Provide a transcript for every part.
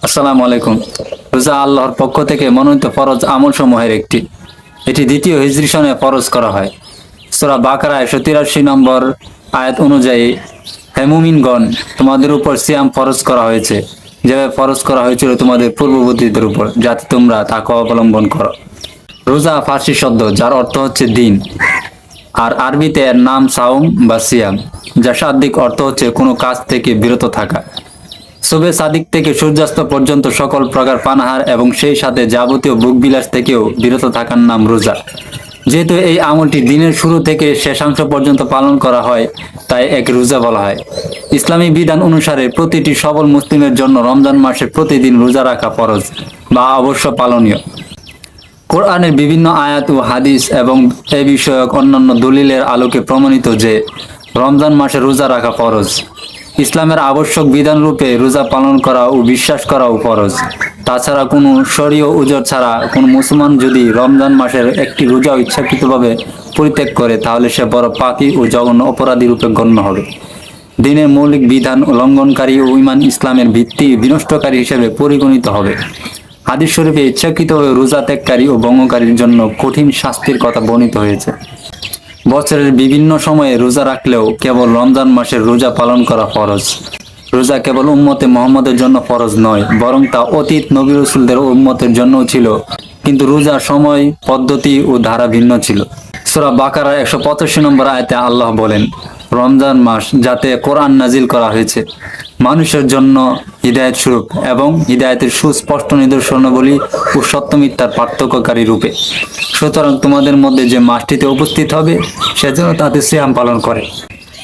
আসসালামু আলাইকুম। রোজা আল্লাহর পক্ষ থেকে মনোনীত ফরজ আমল সমূহের একটি। এটি দ্বিতীয় হিজরি সনে ফরজ করা হয়। সূরা বাকারা 183 নম্বর আয়াত অনুযায়ী, হে মুমিনগণ, তোমাদের উপর সিয়াম ফরজ করা হয়েছে, যেভাবে ফরজ করা হয়েছিল তোমাদের পূর্ববর্তীদের উপর, যাতে তোমরা তাকওয়া অবলম্বন করো। রোজা ফার্সি শব্দ যার অর্থ হচ্ছে দিন, আর আরবিতে এর নাম সাওম বা সিয়াম, যার শাব্দিক অর্থ হচ্ছে কোনো কাজ থেকে বিরত থাকা। সুবে সাদিক থেকে সূর্যাস্ত পর্যন্ত সকল প্রকার পানাহার এবং সেই সাথে যাবতীয় ভোগবিলাস থেকেও বিরত থাকার নাম রোজা। যেহেতু এই আমলটি দিনের শুরু থেকে শেষাংশ পর্যন্ত পালন করা হয়, তাই এক রোজা বলা হয়। ইসলামী বিধান অনুসারে প্রতিটি সবল মুসলিমের জন্য রমজান মাসে প্রতিদিন রোজা রাখা ফরজ বা অবশ্য পালনীয়। কোরআনের বিভিন্ন আয়াত ও হাদিস এবং এ বিষয়ক অন্যান্য দলিলের আলোকে প্রমাণিত যে রমজান মাসে রোজা রাখা ফরজ। ইসলামের আবশ্যক বিধান রূপে রোজা পালন করা ও বিশ্বাস করাও ফরজ। তাছাড়া কোনো শরীয় উজর ছাড়া কোনো মুসলমান যদি রমজান মাসের একটি রোজাও ইচ্ছাকৃতভাবে পরিত্যাগ করে, তাহলে সে বড় পাপী ও জঘন্য অপরাধী রূপে গণ্য হবে। দিনের মৌলিক বিধান লঙ্ঘনকারী ও ঈমান ইসলামের ভিত্তি বিনষ্টকারী হিসেবে পরিগণিত হবে। হাদিস শরীফে ইচ্ছাকৃতভাবে রোজা ত্যাগকারী ও ভঙ্গকারীর জন্য কঠিন শাস্তির কথা বর্ণিত হয়েছে। বছরের বিভিন্ন সময়ে রোজা রাখলেও কেবল রমজান মাসের রোজা পালন করা ফরজ। রোজা কেবল উম্মতে মুহাম্মদের জন্য ফরজ নয়, বরং তা অতীত নবী রাসূলদের উম্মতের জন্যও ছিল, কিন্তু রোজার সময়, পদ্ধতি ও ধারা ভিন্ন ছিল। সূরা বাকারা 185 নম্বর আয়াতে আল্লাহ বলেন, রমজান মাস যাতে কোরআন নাজিল করা হয়েছে মানুষের জন্য হিদায়াত স্বরূপ এবং হিদায়াতের সুস্পষ্ট নিদর্শনাবলী ও সত্য মিথ্যার পার্থক্যকারী রূপে। সুতরাং তোমাদের মধ্যে যে মাসটিতে উপস্থিত হবে সে যেন তাতে সিয়াম পালন করে,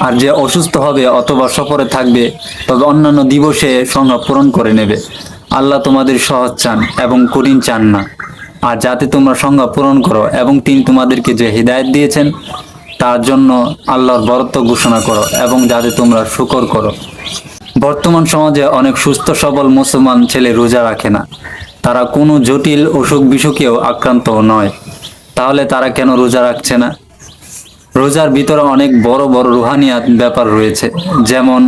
আর যে অসুস্থ হবে অথবা সফরে থাকবে তবে অন্যান্য দিবসে সংজ্ঞা পূরণ করে নেবে। আল্লাহ তোমাদের সহজ চান এবং কঠিন চান না। আর যাতে তোমরা সংজ্ঞা পূরণ করো এবং তিনি তোমাদেরকে যে হিদায়াত দিয়েছেন তার জন্য আল্লাহর বরত্ব ঘোষণা করো এবং যাতে তোমরা শুকর করো। বর্তমান সমাজে অনেক সুস্থ সবল মুসলমান ছেলে রোজা রাখে না। তারা কোনো জটিল অসুখ বিসুখেও আক্রান্ত নয়, তাহলে তারা কেন রোজা রাখছে না? রোজার ভিতরে অনেক বড় বড় রুহানিয়াত ব্যাপার রয়েছে, যেমন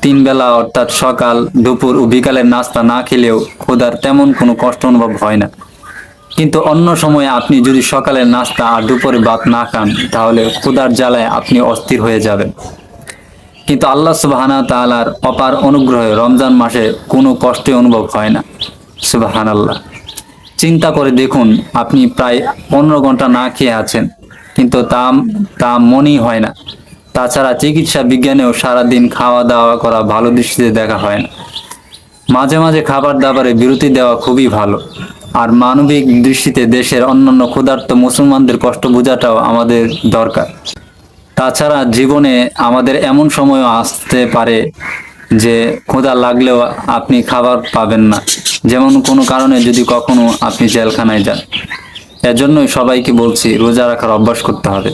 3 বেলা অর্থাৎ সকাল, দুপুর ও বিকালের নাস্তা না খেলেও ক্ষুধার তেমন কোনো কষ্ট অনুভব হয় না। কিন্তু অন্য সময়ে আপনি যদি সকালের নাস্তা আর দুপুরে ভাত না খান, তাহলে ক্ষুধার জ্বালায় আপনি অস্থির হয়ে যাবেন। কিন্তু আল্লাহ সুবহানাহু ওয়া তাআলার অপার অনুগ্রহে রমজান মাসে কোনো কষ্টই অনুভব হয় না। সুবহানাল্লাহ। চিন্তা করে দেখুন, আপনি প্রায় 15 ঘন্টা না খেয়ে আছেন, কিন্তু তা মনেই হয় না। তাছাড়া চিকিৎসা বিজ্ঞানেও সারাদিন খাওয়া দাওয়া করা ভালো দৃষ্টিতে দেখা হয় না। মাঝে মাঝে খাবার দাবারে বিরতি দেওয়া খুবই ভালো। আর মানবিক দৃষ্টিতে দেশের অন্যান্য ক্ষুধার্ত মুসলমানদের কষ্ট বোঝাটাও আমাদের দরকার। তাছাড়া জীবনে আমাদের এমন সময়ও আসতে পারে যে ক্ষুধা লাগলেও আপনি খাবার পাবেন না, যেমন কোনো কারণে যদি কখনো আপনি জেলখানায় যান। এজন্যই সবাইকে বলছি রোজা রাখার অভ্যাস করতে হবে।